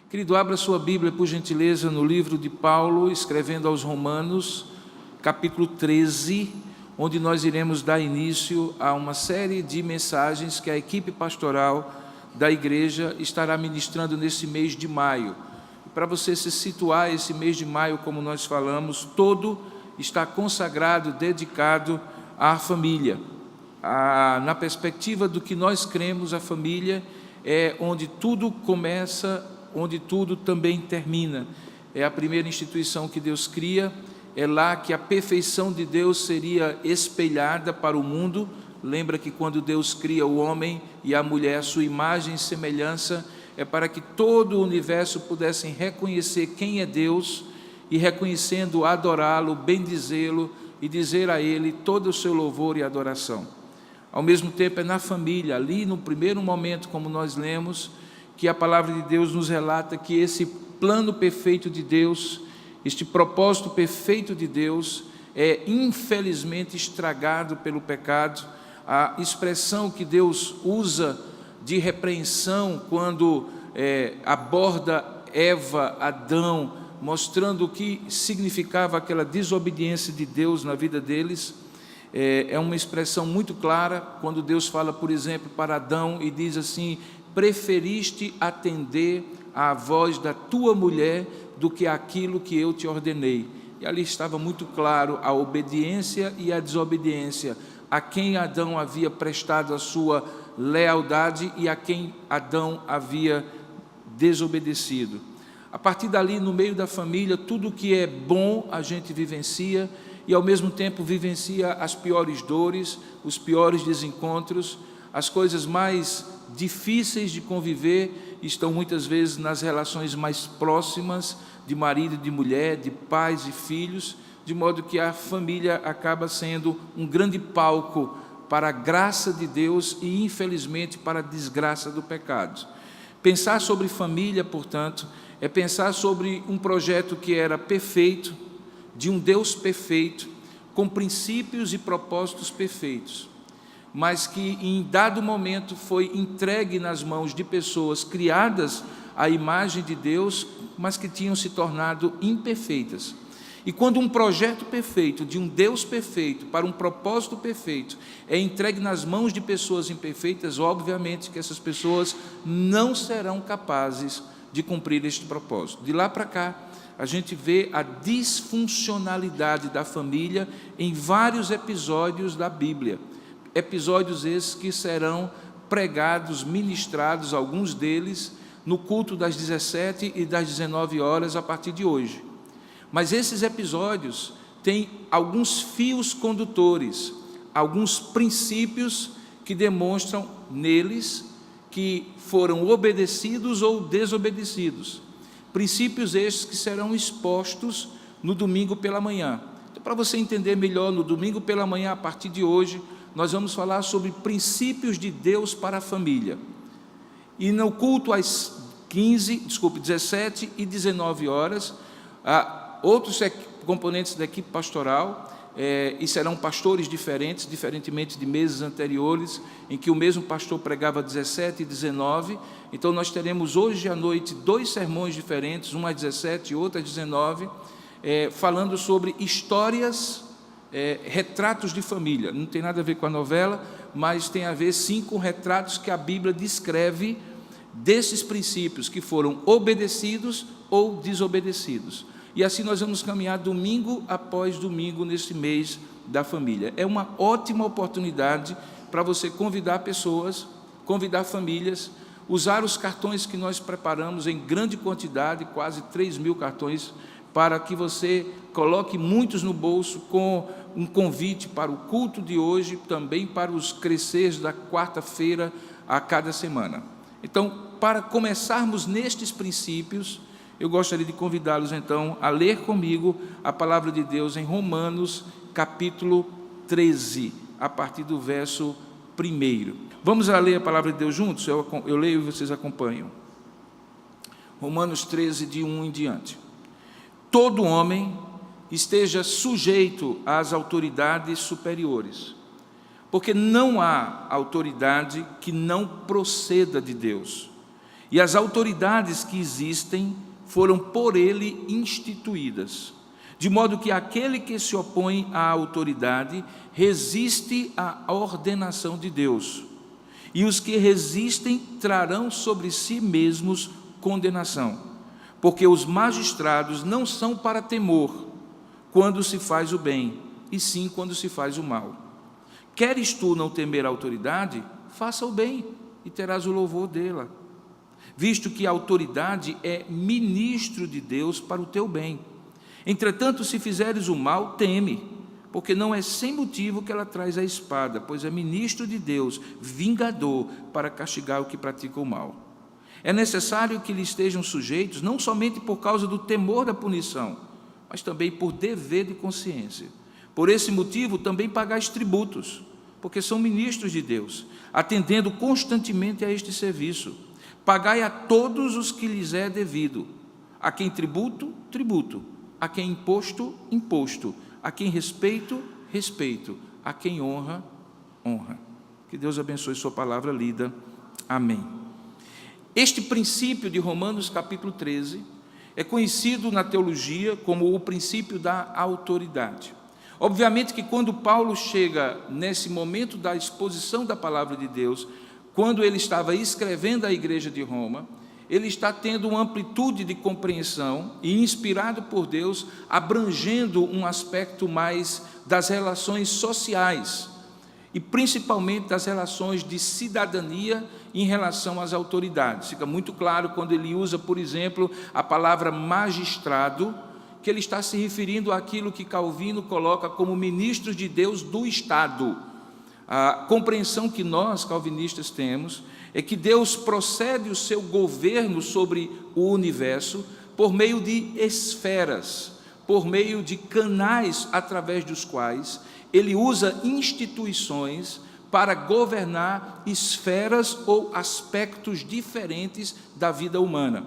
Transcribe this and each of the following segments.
Querido, abra sua Bíblia, por gentileza, no livro de Paulo, escrevendo aos Romanos, capítulo 13, onde nós iremos dar início a uma série de mensagens que a equipe pastoral da igreja estará ministrando nesse mês de maio. Para você se situar, esse mês de maio, como nós falamos, todo está consagrado, dedicado à família. Na perspectiva do que nós cremos, a família é onde tudo começa, onde tudo também termina. É a primeira instituição que Deus cria, é lá que a perfeição de Deus seria espelhada para o mundo. Lembra que quando Deus cria o homem e a mulher, a sua imagem e semelhança, é para que todo o universo pudessem reconhecer quem é Deus e, reconhecendo, adorá-lo, bendizê-lo e dizer a Ele todo o seu louvor e adoração. Ao mesmo tempo, é na família, ali no primeiro momento, como nós lemos, que a palavra de Deus nos relata que esse plano perfeito de Deus, este propósito perfeito de Deus, é infelizmente estragado pelo pecado. A expressão que Deus usa de repreensão quando aborda Eva, Adão, mostrando o que significava aquela desobediência de Deus na vida deles, é uma expressão muito clara, quando Deus fala, por exemplo, para Adão e diz assim: preferiste atender à voz da tua mulher do que aquilo que eu te ordenei. E ali estava muito claro a obediência e a desobediência, a quem Adão havia prestado a sua lealdade e a quem Adão havia desobedecido. A partir dali, no meio da família, tudo que é bom a gente vivencia e, ao mesmo tempo, vivencia as piores dores, os piores desencontros, as coisas mais difíceis de conviver estão muitas vezes nas relações mais próximas de marido e de mulher, de pais e filhos, de modo que a família acaba sendo um grande palco para a graça de Deus e, infelizmente, para a desgraça do pecado. Pensar sobre família, portanto, é pensar sobre um projeto que era perfeito, de um Deus perfeito, com princípios e propósitos perfeitos, mas que em dado momento foi entregue nas mãos de pessoas criadas à imagem de Deus, mas que tinham se tornado imperfeitas. E quando um projeto perfeito, de um Deus perfeito, para um propósito perfeito, é entregue nas mãos de pessoas imperfeitas, obviamente que essas pessoas não serão capazes de cumprir este propósito. De lá para cá, a gente vê a disfuncionalidade da família em vários episódios da Bíblia. Episódios esses que serão pregados, ministrados, alguns deles, no culto das 17 e das 19 horas a partir de hoje. Mas esses episódios têm alguns fios condutores, alguns princípios que demonstram neles que foram obedecidos ou desobedecidos. Princípios estes que serão expostos no domingo pela manhã. Então, para você entender melhor, no domingo pela manhã, a partir de hoje, nós vamos falar sobre princípios de Deus para a família. E no culto às 17 e 19 horas, outros componentes da equipe pastoral, e serão pastores diferentes, diferentemente de meses anteriores, em que o mesmo pastor pregava 17 e 19. Então, nós teremos hoje à noite 2 sermões diferentes, um às 17 e outro às 19, falando sobre histórias, retratos de família. Não tem nada a ver com a novela, mas tem a ver sim com retratos que a Bíblia descreve desses princípios que foram obedecidos ou desobedecidos. E assim nós vamos caminhar domingo após domingo nesse mês da família. É uma ótima oportunidade para você convidar pessoas, convidar famílias, usar os cartões que nós preparamos em grande quantidade, quase 3.000 cartões, para que você coloque muitos no bolso com um convite para o culto de hoje, também para os cresceres da quarta-feira a cada semana. Então, para começarmos nestes princípios, eu gostaria de convidá-los, então, a ler comigo a palavra de Deus em Romanos, capítulo 13, a partir do verso 1. Vamos lá ler a palavra de Deus juntos? Eu leio e vocês acompanham. Romanos 13, de 1 em diante. Todo homem esteja sujeito às autoridades superiores, porque não há autoridade que não proceda de Deus, e as autoridades que existem foram por ele instituídas, de modo que aquele que se opõe à autoridade resiste à ordenação de Deus, e os que resistem trarão sobre si mesmos condenação, porque os magistrados não são para temor quando se faz o bem, e sim quando se faz o mal. Queres tu não temer a autoridade? Faça o bem, e terás o louvor dela, visto que a autoridade é ministro de Deus para o teu bem. Entretanto, se fizeres o mal, teme, porque não é sem motivo que ela traz a espada, pois é ministro de Deus, vingador, para castigar o que pratica o mal. É necessário que lhe estejam sujeitos, não somente por causa do temor da punição, mas também por dever de consciência. Por esse motivo, também pagais tributos, porque são ministros de Deus, atendendo constantemente a este serviço. Pagai a todos os que lhes é devido, a quem tributo, tributo, a quem imposto, imposto, a quem respeito, respeito, a quem honra, honra. Que Deus abençoe sua palavra lida. Amém. Este princípio de Romanos capítulo 13 é conhecido na teologia como o princípio da autoridade. Obviamente que quando Paulo chega nesse momento da exposição da palavra de Deus, quando ele estava escrevendo à igreja de Roma, ele está tendo uma amplitude de compreensão e inspirado por Deus, abrangendo um aspecto mais das relações sociais e principalmente das relações de cidadania em relação às autoridades. Fica muito claro quando ele usa, por exemplo, a palavra magistrado, que ele está se referindo àquilo que Calvino coloca como ministros de Deus do Estado. A compreensão que nós, calvinistas, temos é que Deus procede o seu governo sobre o universo por meio de esferas, por meio de canais através dos quais ele usa instituições para governar esferas ou aspectos diferentes da vida humana.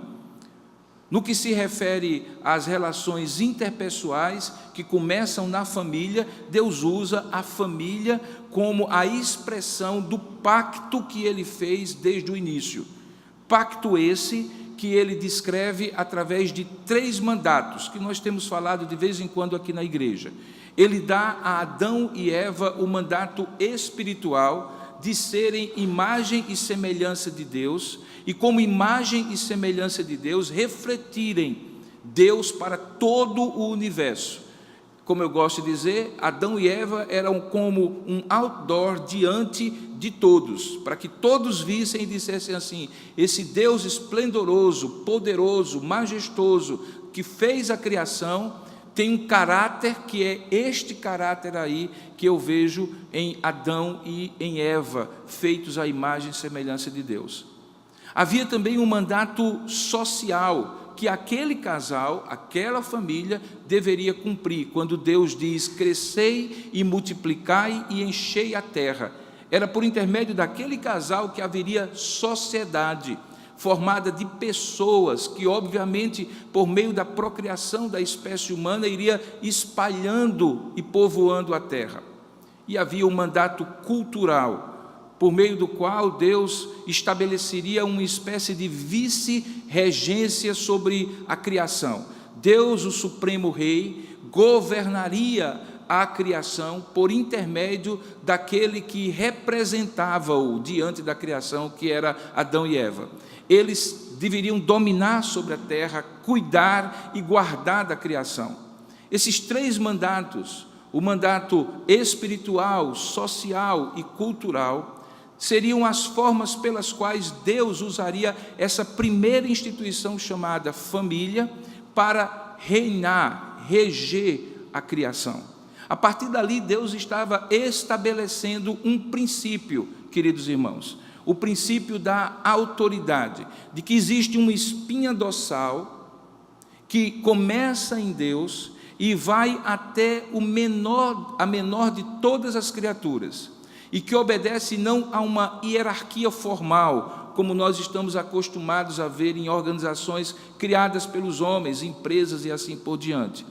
No que se refere às relações interpessoais que começam na família, Deus usa a família como a expressão do pacto que ele fez desde o início. Pacto esse que ele descreve através de 3 mandatos, que nós temos falado de vez em quando aqui na igreja. Ele dá a Adão e Eva o mandato espiritual de serem imagem e semelhança de Deus, e como imagem e semelhança de Deus, refletirem Deus para todo o universo. Como eu gosto de dizer, Adão e Eva eram como um outdoor diante de todos, para que todos vissem e dissessem assim: esse Deus esplendoroso, poderoso, majestoso, que fez a criação, tem um caráter que é este caráter aí que eu vejo em Adão e em Eva, feitos à imagem e semelhança de Deus. Havia também um mandato social que aquele casal, aquela família deveria cumprir, quando Deus diz: crescei e multiplicai e enchei a terra. Era por intermédio daquele casal que haveria sociedade, formada de pessoas que, obviamente, por meio da procriação da espécie humana, iria espalhando e povoando a terra. E havia um mandato cultural, por meio do qual Deus estabeleceria uma espécie de vice-regência sobre a criação. Deus, o Supremo Rei, governaria a criação por intermédio daquele que representava-o diante da criação, que era Adão e Eva. Eles deveriam dominar sobre a terra, cuidar e guardar da criação. Esses 3 mandatos, o mandato espiritual, social e cultural, seriam as formas pelas quais Deus usaria essa primeira instituição chamada família para reinar, reger a criação. A partir dali, Deus estava estabelecendo um princípio, queridos irmãos, o princípio da autoridade, de que existe uma espinha dorsal que começa em Deus e vai até a menor de todas as criaturas, e que obedece não a uma hierarquia formal, como nós estamos acostumados a ver em organizações criadas pelos homens, empresas e assim por diante,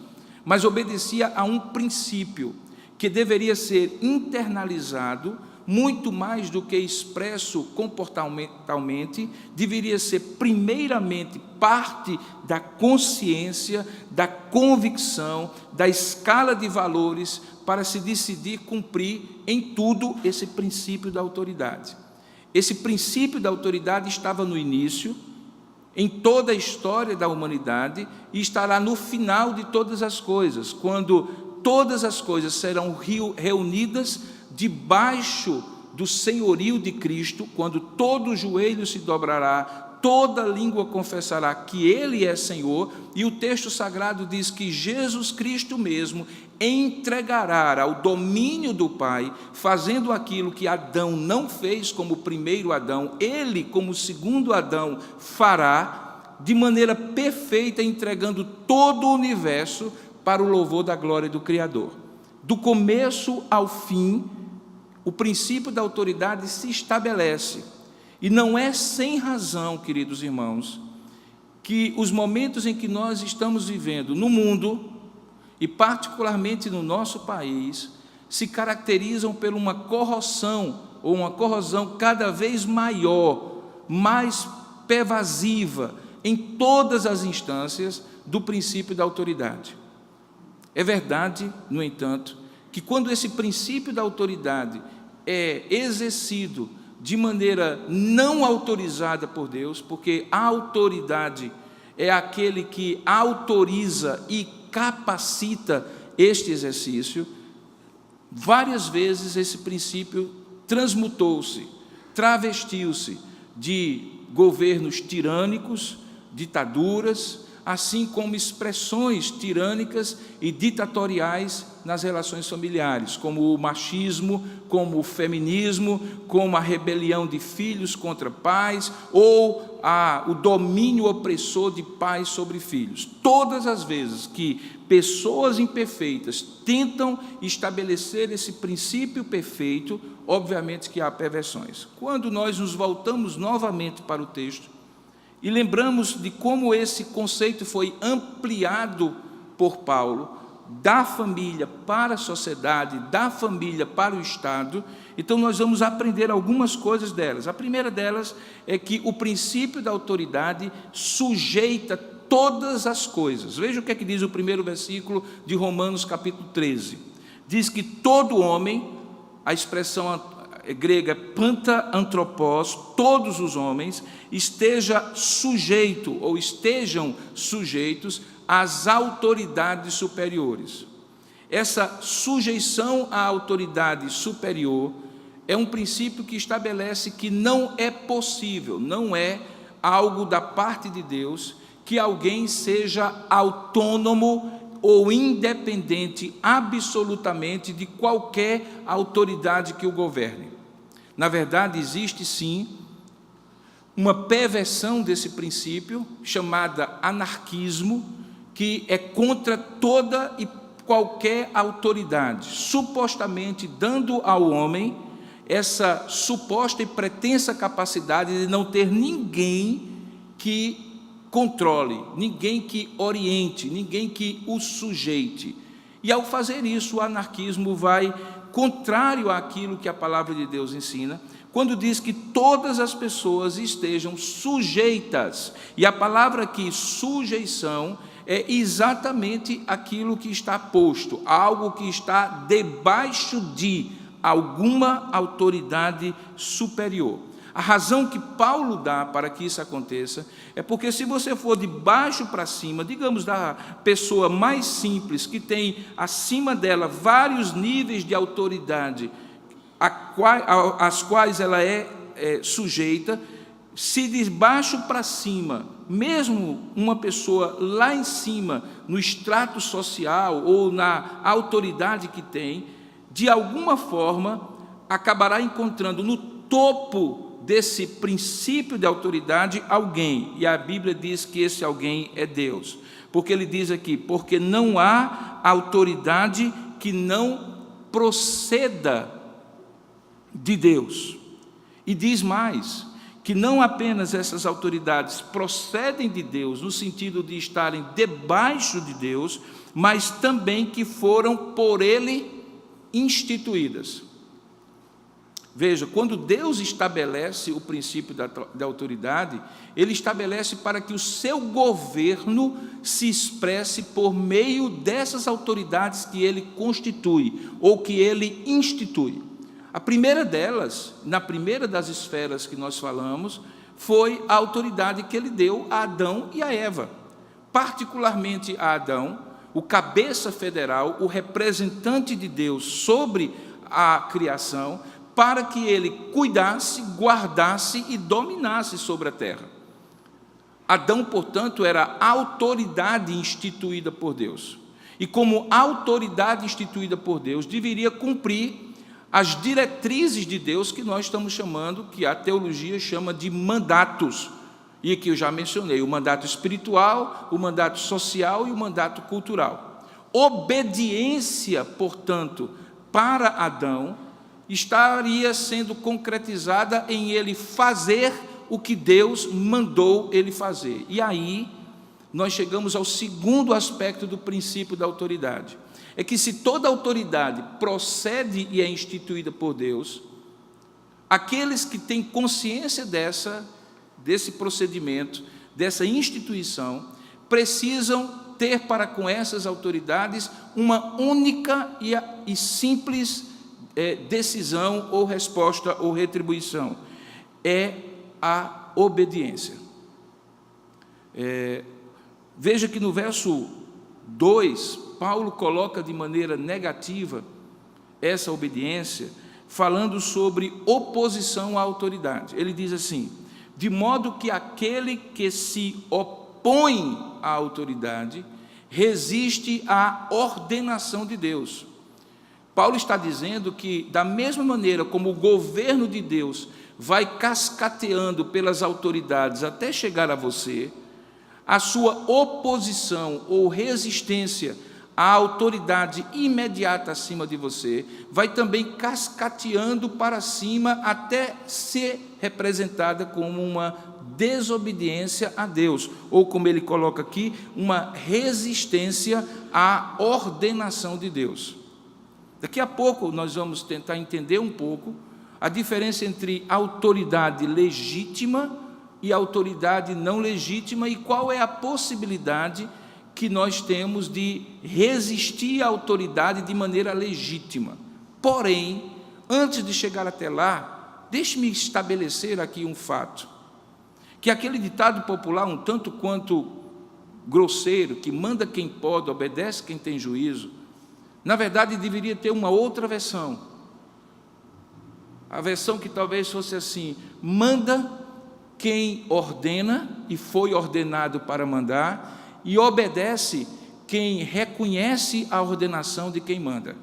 mas obedecia a um princípio que deveria ser internalizado muito mais do que expresso comportamentalmente, deveria ser primeiramente parte da consciência, da convicção, da escala de valores para se decidir cumprir em tudo esse princípio da autoridade. Esse princípio da autoridade estava no início, em toda a história da humanidade, e estará no final de todas as coisas, quando todas as coisas serão reunidas debaixo do senhorio de Cristo, quando todo joelho se dobrará, toda língua confessará que Ele é Senhor, e o texto sagrado diz que Jesus Cristo mesmo entregará ao domínio do Pai, fazendo aquilo que Adão não fez como primeiro Adão, Ele, como segundo Adão, fará de maneira perfeita, entregando todo o universo para o louvor da glória do Criador. Do começo ao fim, o princípio da autoridade se estabelece. E não é sem razão, queridos irmãos, que os momentos em que nós estamos vivendo no mundo, e particularmente no nosso país, se caracterizam por uma corrosão, ou uma corrosão cada vez maior, mais pervasiva, em todas as instâncias do princípio da autoridade. É verdade, no entanto, que quando esse princípio da autoridade é exercido de maneira não autorizada por Deus, porque a autoridade é aquele que autoriza e capacita este exercício, várias vezes esse princípio transmutou-se, travestiu-se de governos tirânicos, ditaduras, assim como expressões tirânicas e ditatoriais nas relações familiares, como o machismo, como o feminismo, como a rebelião de filhos contra pais, ou o domínio opressor de pais sobre filhos. Todas as vezes que pessoas imperfeitas tentam estabelecer esse princípio perfeito, obviamente que há perversões. Quando nós nos voltamos novamente para o texto, e lembramos de como esse conceito foi ampliado por Paulo, da família para a sociedade, da família para o Estado, então nós vamos aprender algumas coisas delas. A primeira delas é que o princípio da autoridade sujeita todas as coisas. Veja o que é que diz o primeiro versículo de Romanos capítulo 13. Diz que todo homem, a expressão grega panta antropos, todos os homens, estejam sujeitos às autoridades superiores. Essa sujeição à autoridade superior é um princípio que estabelece que não é possível, não é algo da parte de Deus, que alguém seja autônomo ou independente absolutamente de qualquer autoridade que o governe. Na verdade, existe sim uma perversão desse princípio, chamada anarquismo, que é contra toda e qualquer autoridade, supostamente dando ao homem essa suposta e pretensa capacidade de não ter ninguém que controle, ninguém que oriente, ninguém que o sujeite. E ao fazer isso, o anarquismo vai contrário àquilo que a palavra de Deus ensina, quando diz que todas as pessoas estejam sujeitas. E a palavra aqui, sujeição, é exatamente aquilo que está posto, algo que está debaixo de alguma autoridade superior. A razão que Paulo dá para que isso aconteça é porque se você for de baixo para cima, digamos da pessoa mais simples, que tem acima dela vários níveis de autoridade, às quais ela é sujeita, se de baixo para cima, mesmo uma pessoa lá em cima, no extrato social ou na autoridade que tem, de alguma forma acabará encontrando no topo desse princípio de autoridade alguém, e a Bíblia diz que esse alguém é Deus, porque ele diz aqui, porque não há autoridade que não proceda de Deus, e diz mais, que não apenas essas autoridades procedem de Deus, no sentido de estarem debaixo de Deus, mas também que foram por Ele instituídas. Veja, quando Deus estabelece o princípio da autoridade, Ele estabelece para que o seu governo se expresse por meio dessas autoridades que Ele constitui, ou que Ele institui. A primeira delas, na primeira das esferas que nós falamos, foi a autoridade que Ele deu a Adão e a Eva. Particularmente a Adão, o cabeça federal, o representante de Deus sobre a criação, para que ele cuidasse, guardasse e dominasse sobre a terra. Adão, portanto, era a autoridade instituída por Deus. E como autoridade instituída por Deus, deveria cumprir as diretrizes de Deus que nós estamos chamando, que a teologia chama de mandatos. E aqui eu já mencionei o mandato espiritual, o mandato social e o mandato cultural. Obediência, portanto, para Adão, estaria sendo concretizada em ele fazer o que Deus mandou ele fazer. E aí, nós chegamos ao segundo aspecto do princípio da autoridade. É que se toda autoridade procede e é instituída por Deus, aqueles que têm consciência desse procedimento, dessa instituição, precisam ter para com essas autoridades uma única e simples decisão ou resposta ou retribuição, é a obediência. Veja que no verso 2, Paulo coloca de maneira negativa essa obediência, falando sobre oposição à autoridade. Ele diz assim: de modo que aquele que se opõe à autoridade resiste à ordenação de Deus. Paulo está dizendo que, da mesma maneira como o governo de Deus vai cascateando pelas autoridades até chegar a você, a sua oposição ou resistência à autoridade imediata acima de você vai também cascateando para cima até ser representada como uma desobediência a Deus, ou como ele coloca aqui, uma resistência à ordenação de Deus. Daqui a pouco nós vamos tentar entender um pouco a diferença entre autoridade legítima e autoridade não legítima e qual é a possibilidade que nós temos de resistir à autoridade de maneira legítima. Porém, antes de chegar até lá, deixe-me estabelecer aqui um fato, que aquele ditado popular um tanto quanto grosseiro, que manda quem pode, obedece quem tem juízo, na verdade, deveria ter uma outra versão. A versão que talvez fosse assim: manda quem ordena e foi ordenado para mandar, e obedece quem reconhece a ordenação de quem manda.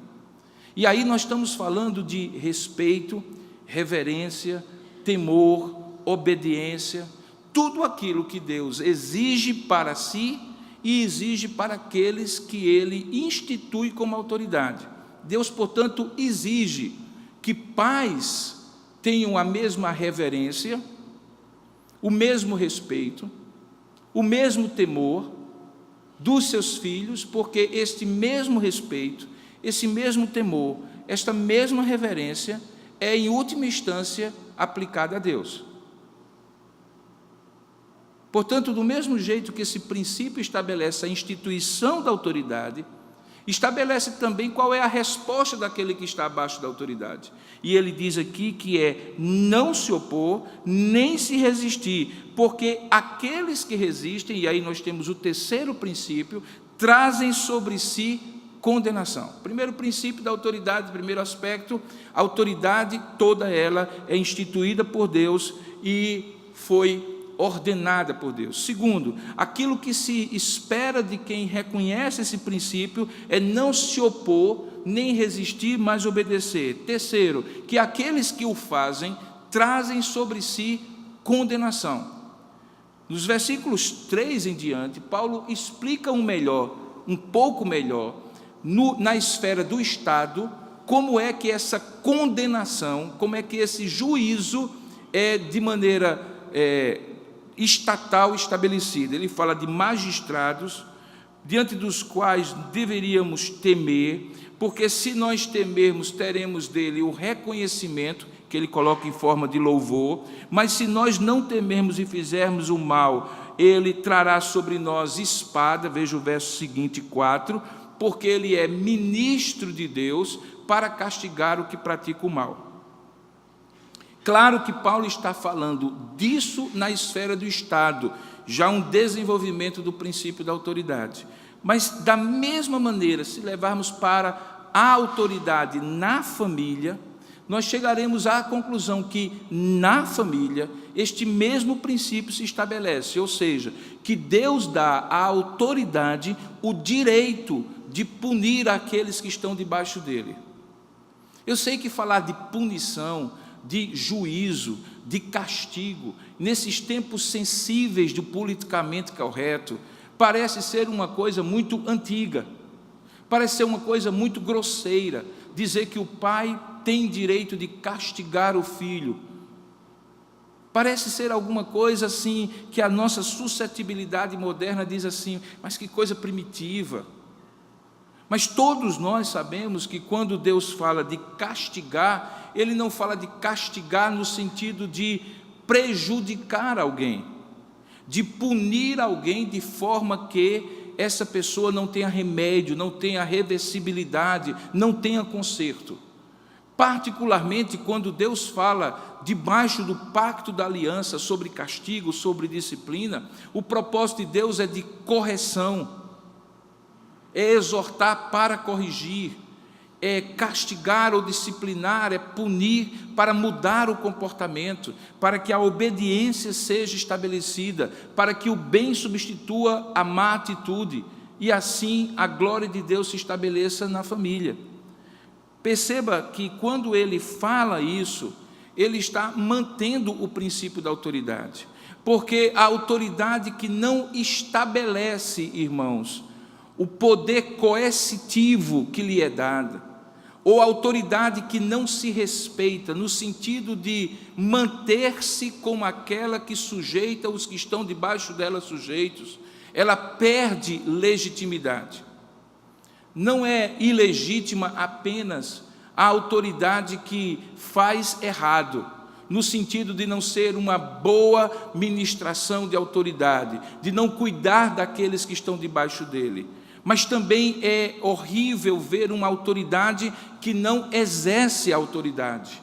E aí nós estamos falando de respeito, reverência, temor, obediência, tudo aquilo que Deus exige para si e exige para aqueles que Ele institui como autoridade. Deus, portanto, exige que pais tenham a mesma reverência, o mesmo respeito, o mesmo temor dos seus filhos, porque este mesmo respeito, esse mesmo temor, esta mesma reverência é, em última instância, aplicada a Deus. Portanto, do mesmo jeito que esse princípio estabelece a instituição da autoridade, estabelece também qual é a resposta daquele que está abaixo da autoridade. E ele diz aqui que é não se opor, nem se resistir, porque aqueles que resistem, e aí nós temos o terceiro princípio, trazem sobre si condenação. Primeiro princípio da autoridade, primeiro aspecto, a autoridade toda ela é instituída por Deus e foi ordenada por Deus. Segundo, aquilo que se espera de quem reconhece esse princípio é não se opor, nem resistir, mas obedecer. Terceiro, que aqueles que o fazem trazem sobre si condenação. Nos versículos 3 em diante, Paulo explica um pouco melhor, na esfera do Estado, como é que essa condenação, como é que esse juízo é de maneira estatal estabelecida. Ele fala de magistrados, diante dos quais deveríamos temer, porque se nós temermos, teremos dele o reconhecimento que ele coloca em forma de louvor. Mas se nós não temermos e fizermos o mal, ele trará sobre nós espada, veja o verso seguinte, 4, porque ele é ministro de Deus para castigar o que pratica o mal. Claro que Paulo está falando disso na esfera do Estado, já um desenvolvimento do princípio da autoridade. Mas, da mesma maneira, se levarmos para a autoridade na família, nós chegaremos à conclusão que, na família, este mesmo princípio se estabelece, ou seja, que Deus dá à autoridade o direito de punir aqueles que estão debaixo dele. Eu sei que falar de punição, de juízo, de castigo, nesses tempos sensíveis do politicamente correto, parece ser uma coisa muito antiga, parece ser uma coisa muito grosseira, dizer que o pai tem direito de castigar o filho. Parece ser alguma coisa assim, que a nossa suscetibilidade moderna diz assim, mas que coisa primitiva. Mas todos nós sabemos que quando Deus fala de castigar, Ele não fala de castigar no sentido de prejudicar alguém, de punir alguém de forma que essa pessoa não tenha remédio, não tenha reversibilidade, não tenha conserto. Particularmente quando Deus fala debaixo do pacto da aliança sobre castigo, sobre disciplina, o propósito de Deus é de correção, é exortar para corrigir, é castigar ou disciplinar, é punir para mudar o comportamento, para que a obediência seja estabelecida, para que o bem substitua a má atitude e assim a glória de Deus se estabeleça na família. Perceba que quando ele fala isso, ele está mantendo o princípio da autoridade, porque a autoridade que não estabelece, irmãos, o poder coercitivo que lhe é dado, ou a autoridade que não se respeita, no sentido de manter-se como aquela que sujeita os que estão debaixo dela sujeitos, ela perde legitimidade. Não é ilegítima apenas a autoridade que faz errado, no sentido de não ser uma boa ministração de autoridade, de não cuidar daqueles que estão debaixo dele. Mas também é horrível ver uma autoridade que não exerce a autoridade.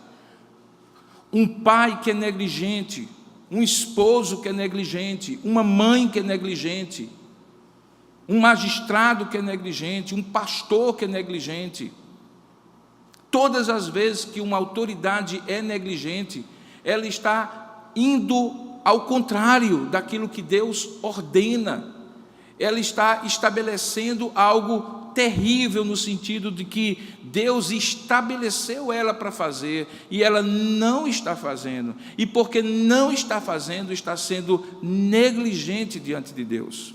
Um pai que é negligente, um esposo que é negligente, uma mãe que é negligente, um magistrado que é negligente, um pastor que é negligente. Todas as vezes que uma autoridade é negligente, ela está indo ao contrário daquilo que Deus ordena. Ela está estabelecendo algo terrível no sentido de que Deus estabeleceu ela para fazer e ela não está fazendo. E porque não está fazendo, está sendo negligente diante de Deus.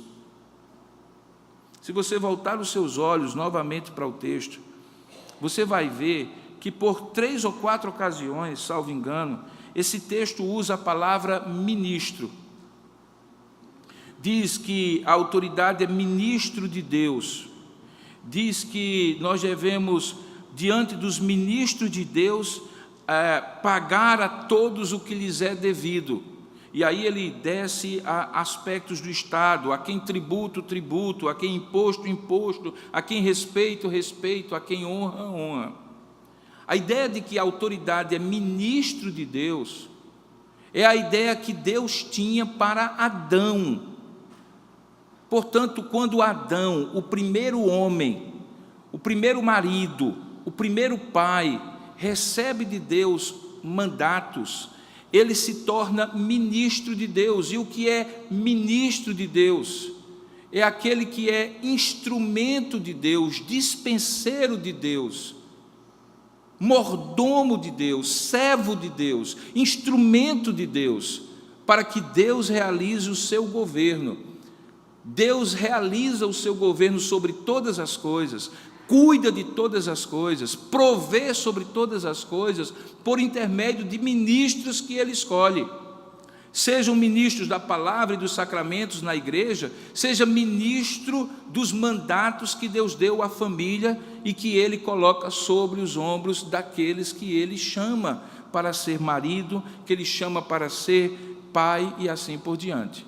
Se você voltar os seus olhos novamente para o texto, você vai ver que por 3 ou 4 ocasiões, salvo engano, esse texto usa a palavra ministro. Diz que a autoridade é ministro de Deus. Diz que nós devemos, diante dos ministros de Deus, pagar a todos o que lhes é devido. E aí ele desce a aspectos do Estado, a quem tributo, tributo, a quem imposto, imposto, a quem respeito, respeito, a quem honra, honra. A ideia de que a autoridade é ministro de Deus é a ideia que Deus tinha para Adão. Portanto, quando Adão, o primeiro homem, o primeiro marido, o primeiro pai, recebe de Deus mandatos, ele se torna ministro de Deus. E o que é ministro de Deus? É aquele que é instrumento de Deus, dispenseiro de Deus, mordomo de Deus, servo de Deus, instrumento de Deus, para que Deus realize o seu governo. Deus realiza o seu governo sobre todas as coisas, cuida de todas as coisas, provê sobre todas as coisas, por intermédio de ministros que Ele escolhe. Sejam ministros da palavra e dos sacramentos na igreja, seja ministro dos mandatos que Deus deu à família e que Ele coloca sobre os ombros daqueles que Ele chama para ser marido, que ele chama para ser pai e assim por diante.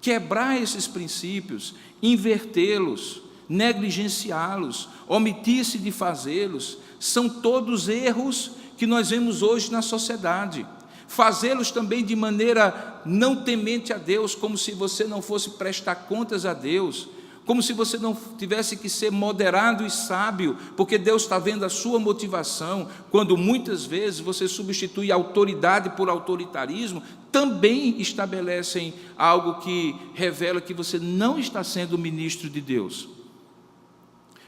Quebrar esses princípios, invertê-los, negligenciá-los, omitir-se de fazê-los, são todos erros que nós vemos hoje na sociedade. Fazê-los também de maneira não temente a Deus, como se você não fosse prestar contas a Deus, como se você não tivesse que ser moderado e sábio, porque Deus está vendo a sua motivação, quando muitas vezes você substitui autoridade por autoritarismo, também estabelecem algo que revela que você não está sendo ministro de Deus.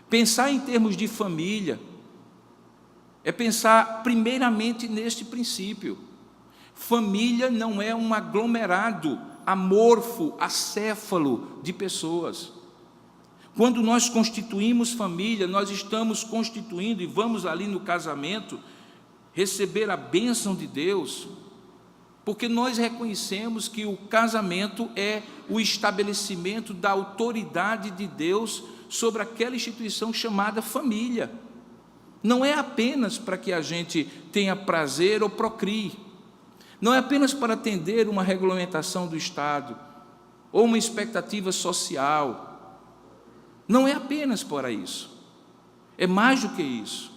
Pensar em termos de família é pensar primeiramente neste princípio. Família não é um aglomerado amorfo, acéfalo de pessoas. Quando nós constituímos família, nós estamos constituindo, e vamos ali no casamento, receber a bênção de Deus, porque nós reconhecemos que o casamento é o estabelecimento da autoridade de Deus sobre aquela instituição chamada família. Não é apenas para que a gente tenha prazer ou procrie, não é apenas para atender uma regulamentação do Estado, ou uma expectativa social. Não é apenas para isso, é mais do que isso.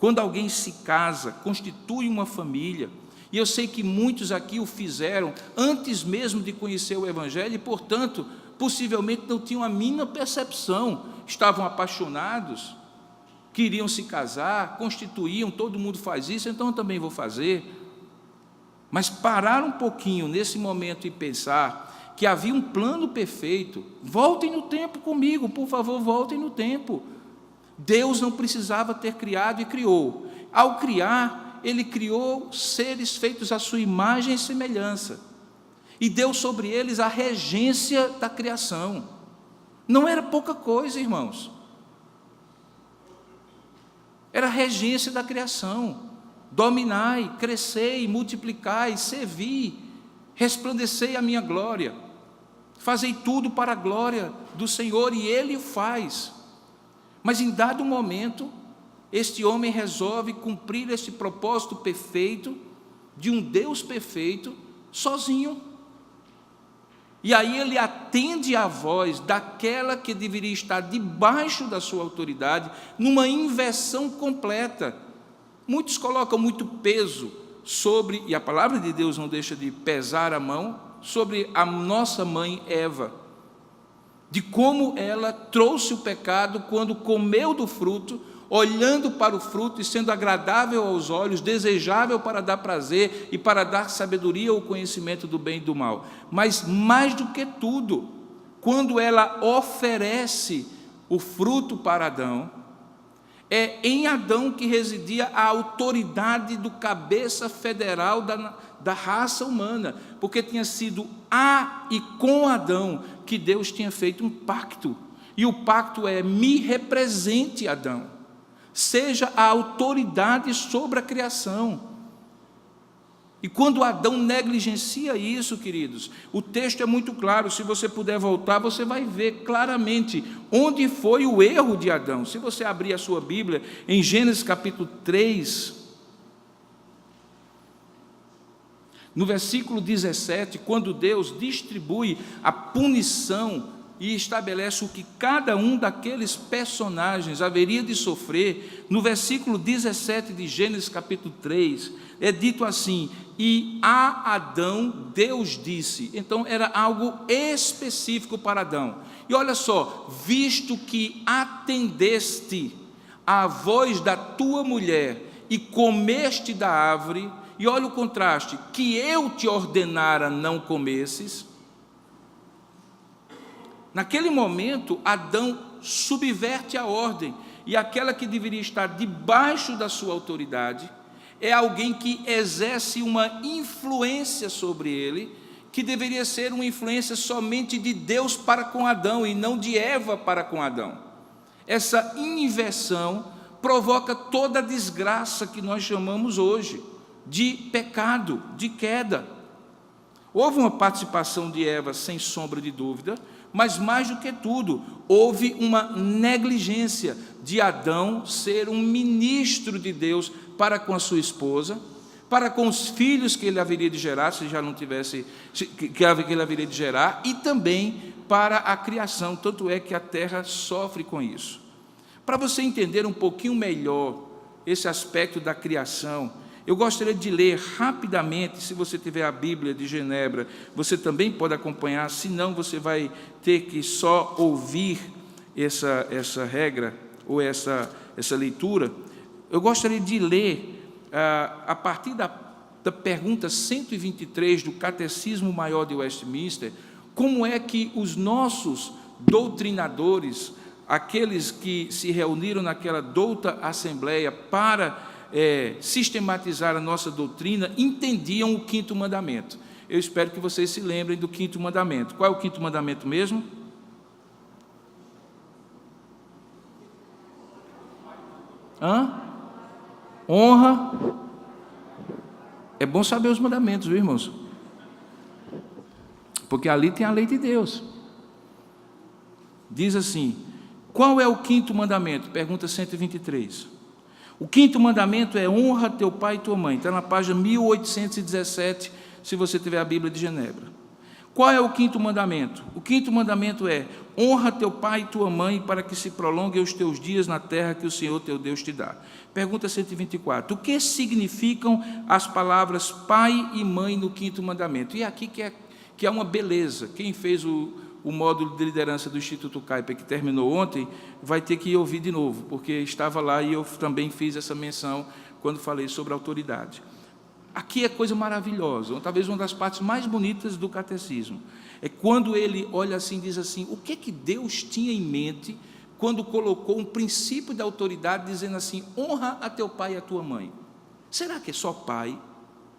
Quando alguém se casa, constitui uma família, e eu sei que muitos aqui o fizeram antes mesmo de conhecer o Evangelho, e, portanto, possivelmente não tinham a mínima percepção, estavam apaixonados, queriam se casar, constituíam, todo mundo faz isso, então eu também vou fazer. Mas parar um pouquinho nesse momento e pensar que havia um plano perfeito. Voltem no tempo comigo, por favor, voltem no tempo. Deus não precisava ter criado e criou. Ao criar, Ele criou seres feitos à sua imagem e semelhança, e deu sobre eles a regência da criação. Não era pouca coisa, irmãos. Era a regência da criação. Dominai, crescei, multiplicai, servi, resplandecei a minha glória. Fazei tudo para a glória do Senhor, e Ele o faz. Mas em dado momento, este homem resolve cumprir esse propósito perfeito, de um Deus perfeito, sozinho. E aí ele atende à voz daquela que deveria estar debaixo da sua autoridade, numa inversão completa. Muitos colocam muito peso sobre, e a palavra de Deus não deixa de pesar a mão, sobre a nossa mãe Eva, de como ela trouxe o pecado quando comeu do fruto, olhando para o fruto e sendo agradável aos olhos, desejável para dar prazer e para dar sabedoria ou conhecimento do bem e do mal. Mas mais do que tudo, quando ela oferece o fruto para Adão, é em Adão que residia a autoridade do cabeça federal da raça humana, porque tinha sido a e com Adão que Deus tinha feito um pacto, e o pacto é: me represente, Adão, seja a autoridade sobre a criação. E quando Adão negligencia isso, queridos, o texto é muito claro. Se você puder voltar, você vai ver claramente onde foi o erro de Adão. Se você abrir a sua Bíblia, em Gênesis capítulo 3, no versículo 17, quando Deus distribui a punição e estabelece o que cada um daqueles personagens haveria de sofrer, no versículo 17 de Gênesis capítulo 3, é dito assim: e a Adão Deus disse. Então era algo específico para Adão. E olha só: visto que atendeste à voz da tua mulher e comeste da árvore, e olha o contraste, que eu te ordenara não comesses. Naquele momento, Adão subverte a ordem, e aquela que deveria estar debaixo da sua autoridade é alguém que exerce uma influência sobre ele, que deveria ser uma influência somente de Deus para com Adão, e não de Eva para com Adão. Essa inversão provoca toda a desgraça que nós chamamos hoje de pecado, de queda. Houve uma participação de Eva, sem sombra de dúvida, mas mais do que tudo, houve uma negligência de Adão ser um ministro de Deus para com a sua esposa, para com os filhos que ele haveria de gerar, se já não tivesse, que ele haveria de gerar, e também para a criação, tanto é que a terra sofre com isso. Para você entender um pouquinho melhor esse aspecto da criação, eu gostaria de ler rapidamente, se você tiver a Bíblia de Genebra, você também pode acompanhar, senão você vai ter que só ouvir essa regra, ou essa leitura. Eu gostaria de ler, a partir da pergunta 123 do Catecismo Maior de Westminster, como é que os nossos doutrinadores, aqueles que se reuniram naquela douta assembleia para sistematizar a nossa doutrina, entendiam o quinto mandamento. Eu espero que vocês se lembrem do quinto mandamento. Qual é o quinto mandamento mesmo? Honra. É bom saber os mandamentos, viu, irmãos? Porque ali tem a lei de Deus. Diz assim: qual é o quinto mandamento? Pergunta 123. O quinto mandamento é: honra teu pai e tua mãe. Está na página 1817, se você tiver a Bíblia de Genebra. Qual é o quinto mandamento? O quinto mandamento é: honra teu pai e tua mãe, para que se prolonguem os teus dias na terra que o Senhor teu Deus te dá. Pergunta 124. O que significam as palavras pai e mãe no quinto mandamento? E aqui que é uma beleza. Quem fez o módulo de liderança do Instituto Kuyper, que terminou ontem, vai ter que ouvir de novo, porque estava lá e eu também fiz essa menção quando falei sobre autoridade. Aqui é coisa maravilhosa, talvez uma das partes mais bonitas do catecismo. É quando ele olha assim e diz assim: o que Deus tinha em mente quando colocou um princípio da autoridade, dizendo assim: honra a teu pai e a tua mãe. Será que é só pai?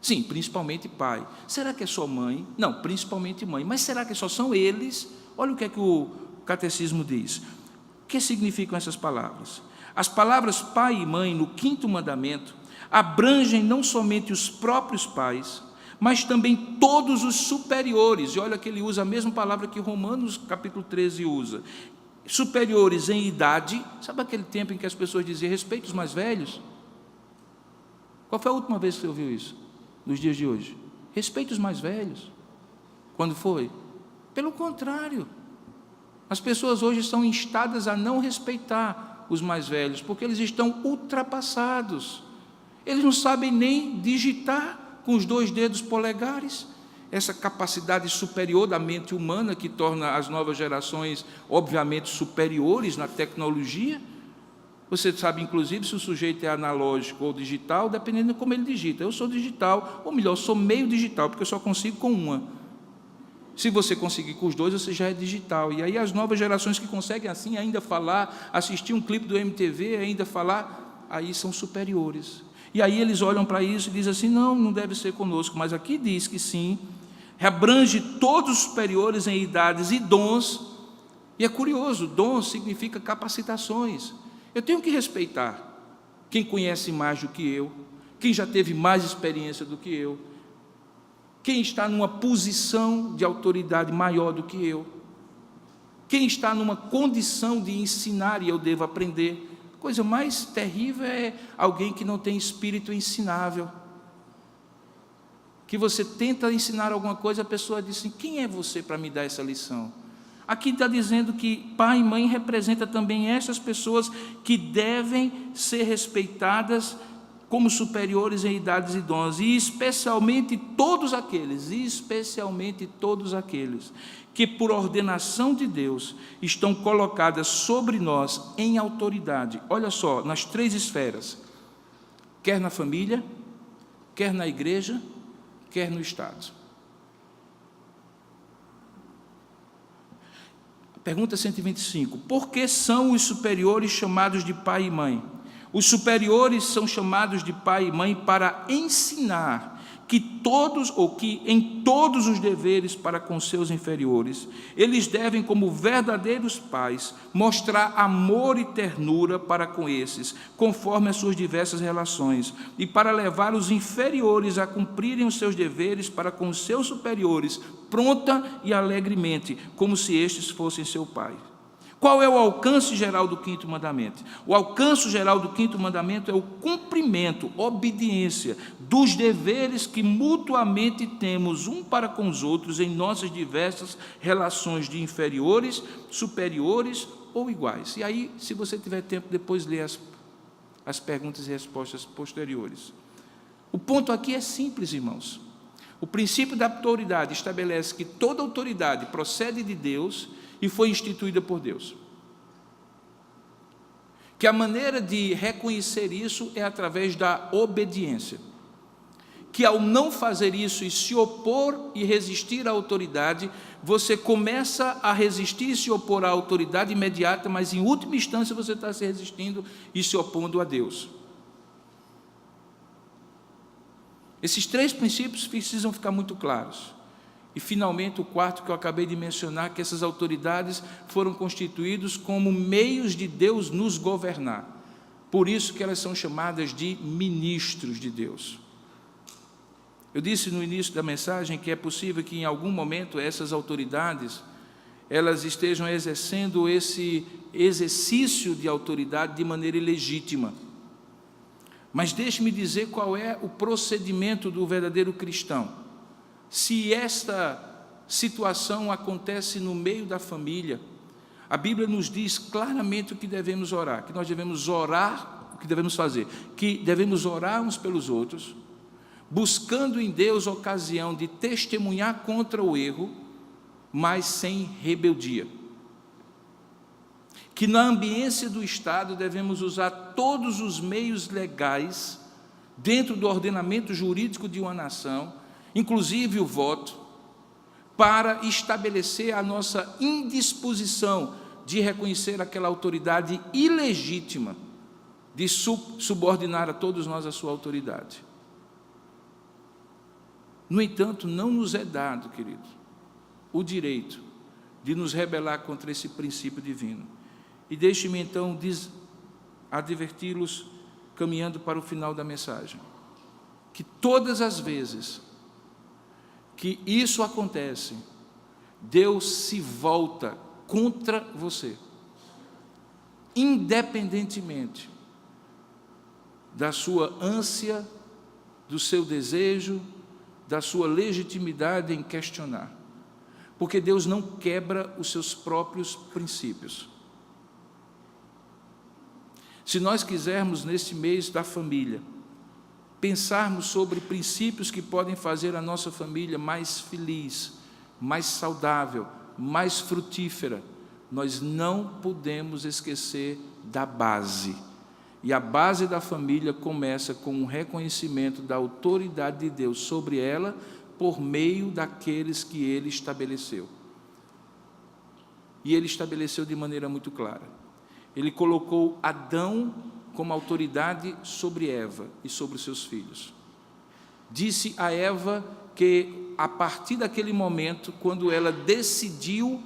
Sim, principalmente pai. Será que é só mãe? Não, principalmente mãe. Mas será que só são eles? Olha o que é que o catecismo diz. O que significam essas palavras? As palavras pai e mãe no quinto mandamento abrangem não somente os próprios pais, mas também todos os superiores. E olha que ele usa a mesma palavra que Romanos capítulo 13 usa. Superiores em idade. Sabe aquele tempo em que as pessoas diziam: respeite os mais velhos? Qual foi a última vez que você ouviu isso? Nos dias de hoje? Respeite os mais velhos. Quando foi? Pelo contrário. As pessoas hoje estão instadas a não respeitar os mais velhos, porque eles estão ultrapassados. Eles não sabem nem digitar com os 2 dedos polegares. Essa capacidade superior da mente humana que torna as novas gerações, obviamente, superiores na tecnologia. Você sabe, inclusive, se o sujeito é analógico ou digital, dependendo de como ele digita. Eu sou digital, ou melhor, sou meio digital, porque eu só consigo com uma. Se você conseguir com os 2, você já é digital. E aí as novas gerações que conseguem assim ainda falar, assistir um clipe do MTV, ainda falar, aí são superiores. E aí eles olham para isso e dizem assim: não deve ser conosco. Mas aqui diz que sim, abrange todos os superiores em idades e dons. E é curioso, dons significa capacitações. Eu tenho que respeitar quem conhece mais do que eu, quem já teve mais experiência do que eu, quem está numa posição de autoridade maior do que eu, quem está numa condição de ensinar e eu devo aprender. Coisa mais terrível é alguém que não tem espírito ensinável, que você tenta ensinar alguma coisa, a pessoa diz assim: quem é você para me dar essa lição? Aqui está dizendo que pai e mãe representa também essas pessoas que devem ser respeitadas como superiores em idades e dons, e especialmente todos aqueles que por ordenação de Deus estão colocadas sobre nós em autoridade. Olha só, nas 3 esferas, quer na família, quer na igreja, quer no Estado. Pergunta 125. Por que são os superiores chamados de pai e mãe? Os superiores são chamados de pai e mãe para ensinar que em todos os deveres para com seus inferiores, eles devem, como verdadeiros pais, mostrar amor e ternura para com esses, conforme as suas diversas relações, e para levar os inferiores a cumprirem os seus deveres para com os seus superiores, pronta e alegremente, como se estes fossem seu pai. Qual é o alcance geral do quinto mandamento? O alcance geral do quinto mandamento é o cumprimento, obediência dos deveres que mutuamente temos um para com os outros em nossas diversas relações de inferiores, superiores ou iguais. E aí, se você tiver tempo, depois lê as perguntas e respostas posteriores. O ponto aqui é simples, irmãos. O princípio da autoridade estabelece que toda autoridade procede de Deus e foi instituída por Deus. Que a maneira de reconhecer isso é através da obediência. Que ao não fazer isso e se opor e resistir à autoridade, você começa a resistir e se opor à autoridade imediata, mas em última instância você está se resistindo e se opondo a Deus. Esses três princípios precisam ficar muito claros. E, finalmente, o quarto que eu acabei de mencionar, que essas autoridades foram constituídos como meios de Deus nos governar. Por isso que elas são chamadas de ministros de Deus. Eu disse no início da mensagem que é possível que, em algum momento, essas autoridades, elas estejam exercendo esse exercício de autoridade de maneira ilegítima. Mas deixe-me dizer qual é o procedimento do verdadeiro cristão. Se esta situação acontece no meio da família, a Bíblia nos diz claramente o que devemos orar, que nós devemos orar, o que devemos fazer, que devemos orar uns pelos outros, buscando em Deus ocasião de testemunhar contra o erro, mas sem rebeldia. Que na ambiência do Estado devemos usar todos os meios legais, dentro do ordenamento jurídico de uma nação, inclusive o voto, para estabelecer a nossa indisposição de reconhecer aquela autoridade ilegítima, de subordinar a todos nós a sua autoridade. No entanto, não nos é dado, querido, o direito de nos rebelar contra esse princípio divino. E deixe-me então adverti-los, caminhando para o final da mensagem, que todas as vezes que isso acontece, Deus se volta contra você, independentemente da sua ânsia, do seu desejo, da sua legitimidade em questionar, porque Deus não quebra os seus próprios princípios. Se nós quisermos, nesse mês da família, pensarmos sobre princípios que podem fazer a nossa família mais feliz, mais saudável, mais frutífera, nós não podemos esquecer da base. E a base da família começa com o reconhecimento da autoridade de Deus sobre ela, por meio daqueles que Ele estabeleceu. E Ele estabeleceu de maneira muito clara. Ele colocou Adão como autoridade sobre Eva e sobre os seus filhos. Disse a Eva que, a partir daquele momento, quando ela decidiu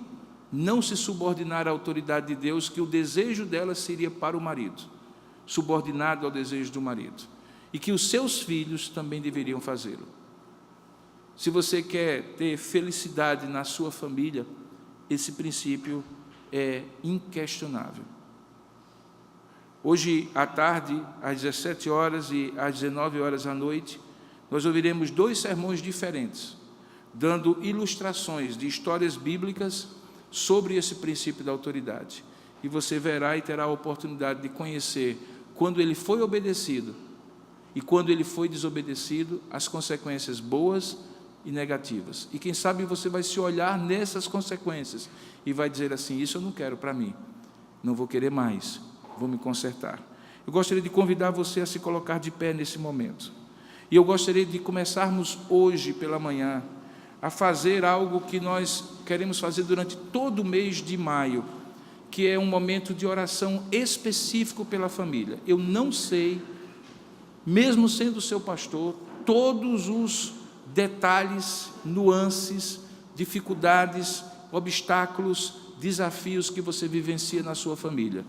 não se subordinar à autoridade de Deus, que o desejo dela seria para o marido, subordinado ao desejo do marido, e que os seus filhos também deveriam fazê-lo. Se você quer ter felicidade na sua família, esse princípio é inquestionável. Hoje à tarde, às 17 horas e às 19 horas à noite, nós ouviremos 2 sermões diferentes, dando ilustrações de histórias bíblicas sobre esse princípio da autoridade. E você verá e terá a oportunidade de conhecer quando ele foi obedecido e quando ele foi desobedecido, as consequências boas e negativas. E quem sabe você vai se olhar nessas consequências e vai dizer assim: isso eu não quero para mim, não vou querer mais, vou me consertar. Eu gostaria de convidar você a se colocar de pé nesse momento. E eu gostaria de começarmos hoje pela manhã a fazer algo que nós queremos fazer durante todo o mês de maio, que é um momento de oração específico pela família. Eu não sei, mesmo sendo seu pastor, todos os detalhes, nuances, dificuldades, obstáculos, desafios que você vivencia na sua família.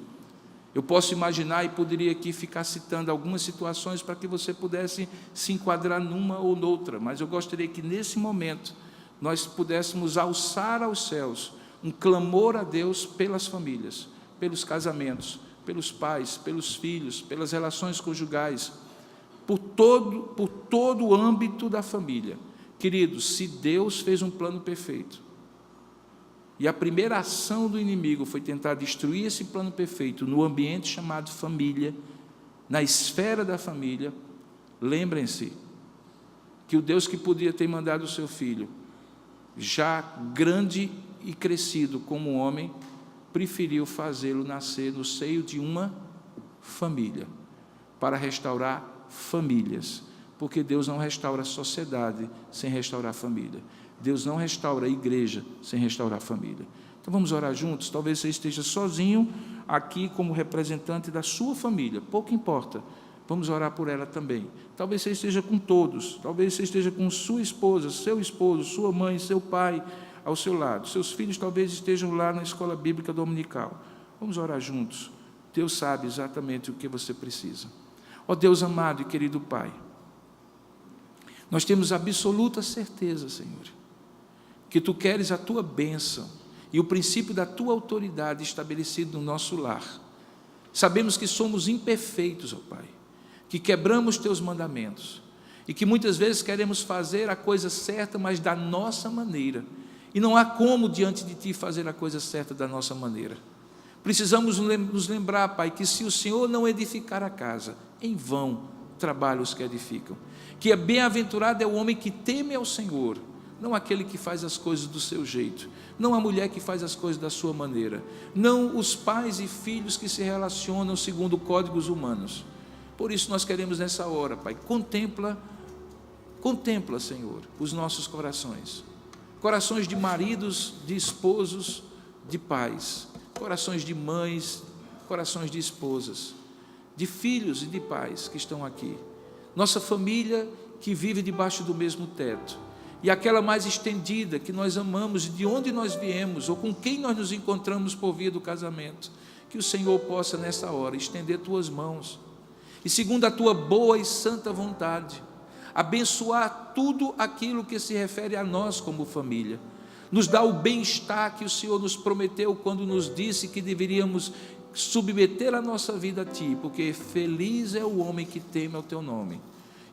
Eu posso imaginar e poderia aqui ficar citando algumas situações para que você pudesse se enquadrar numa ou noutra, mas eu gostaria que nesse momento nós pudéssemos alçar aos céus um clamor a Deus pelas famílias, pelos casamentos, pelos pais, pelos filhos, pelas relações conjugais, por todo o âmbito da família. Queridos, se Deus fez um plano perfeito, e a primeira ação do inimigo foi tentar destruir esse plano perfeito no ambiente chamado família, na esfera da família, lembrem-se que o Deus que podia ter mandado o seu filho, já grande e crescido como homem, preferiu fazê-lo nascer no seio de uma família, para restaurar famílias, porque Deus não restaura a sociedade sem restaurar a família. Deus não restaura a igreja sem restaurar a família. Então vamos orar juntos? Talvez você esteja sozinho aqui como representante da sua família, pouco importa. Vamos orar por ela também. Talvez você esteja com todos, talvez você esteja com sua esposa, seu esposo, sua mãe, seu pai ao seu lado. Seus filhos talvez estejam lá na escola bíblica dominical. Vamos orar juntos. Deus sabe exatamente o que você precisa. Ó Deus amado e querido Pai, nós temos absoluta certeza, Senhor, que Tu queres a Tua bênção e o princípio da Tua autoridade estabelecido no nosso lar. Sabemos que somos imperfeitos, ó Pai, que quebramos Teus mandamentos e que muitas vezes queremos fazer a coisa certa, mas da nossa maneira. E não há como diante de Ti fazer a coisa certa da nossa maneira. Precisamos nos lembrar, Pai, que se o Senhor não edificar a casa, em vão trabalham os que edificam. Que bem-aventurado é o homem que teme ao Senhor, não aquele que faz as coisas do seu jeito, não a mulher que faz as coisas da sua maneira, não os pais e filhos que se relacionam segundo códigos humanos. Por isso nós queremos nessa hora, Pai, contempla, Senhor, os nossos corações. Corações de maridos, de esposos, de pais, corações de mães, corações de esposas, de filhos e de pais que estão aqui. Nossa família que vive debaixo do mesmo teto. E aquela mais estendida que nós amamos, de onde nós viemos, ou com quem nós nos encontramos por via do casamento. Que o Senhor possa nessa hora estender Tuas mãos. E segundo a Tua boa e santa vontade, abençoar tudo aquilo que se refere a nós como família. Nos dá o bem-estar que o Senhor nos prometeu quando nos disse que deveríamos submeter a nossa vida a Ti, porque feliz é o homem que teme ao Teu nome.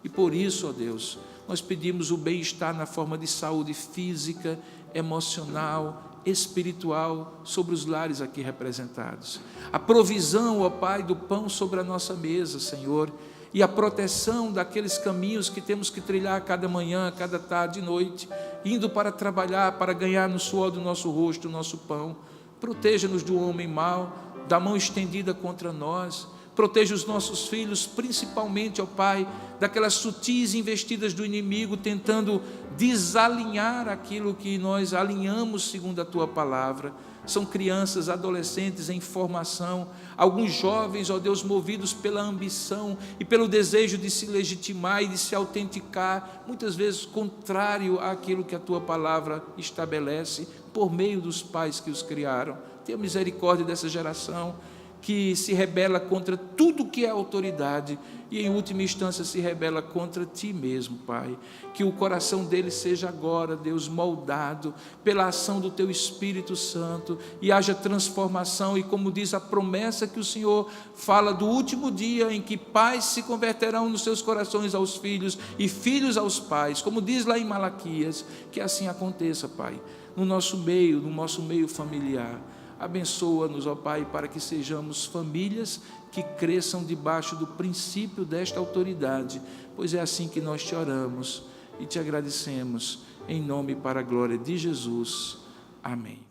E por isso, ó Deus, nós pedimos o bem-estar na forma de saúde física, emocional, espiritual sobre os lares aqui representados. A provisão, ó Pai, do pão sobre a nossa mesa, Senhor, e a proteção daqueles caminhos que temos que trilhar cada manhã, cada tarde e noite, indo para trabalhar, para ganhar no suor do nosso rosto o nosso pão. Proteja-nos do homem mau, da mão estendida contra nós. Proteja os nossos filhos, principalmente, ó Pai, daquelas sutis investidas do inimigo, tentando desalinhar aquilo que nós alinhamos segundo a Tua palavra. São crianças, adolescentes em formação, alguns jovens, ó Deus, movidos pela ambição e pelo desejo de se legitimar e de se autenticar, muitas vezes contrário àquilo que a Tua palavra estabelece, por meio dos pais que os criaram. Tenha misericórdia dessa geração que se rebela contra tudo que é autoridade e, em última instância, se rebela contra Ti mesmo, Pai. Que o coração deles seja agora, Deus, moldado pela ação do Teu Espírito Santo e haja transformação. E como diz a promessa que o Senhor fala do último dia em que pais se converterão nos seus corações aos filhos e filhos aos pais, como diz lá em Malaquias, que assim aconteça, Pai, no nosso meio familiar. Abençoa-nos, ó Pai, para que sejamos famílias que cresçam debaixo do princípio desta autoridade, pois é assim que nós Te oramos e Te agradecemos, em nome e para a glória de Jesus. Amém.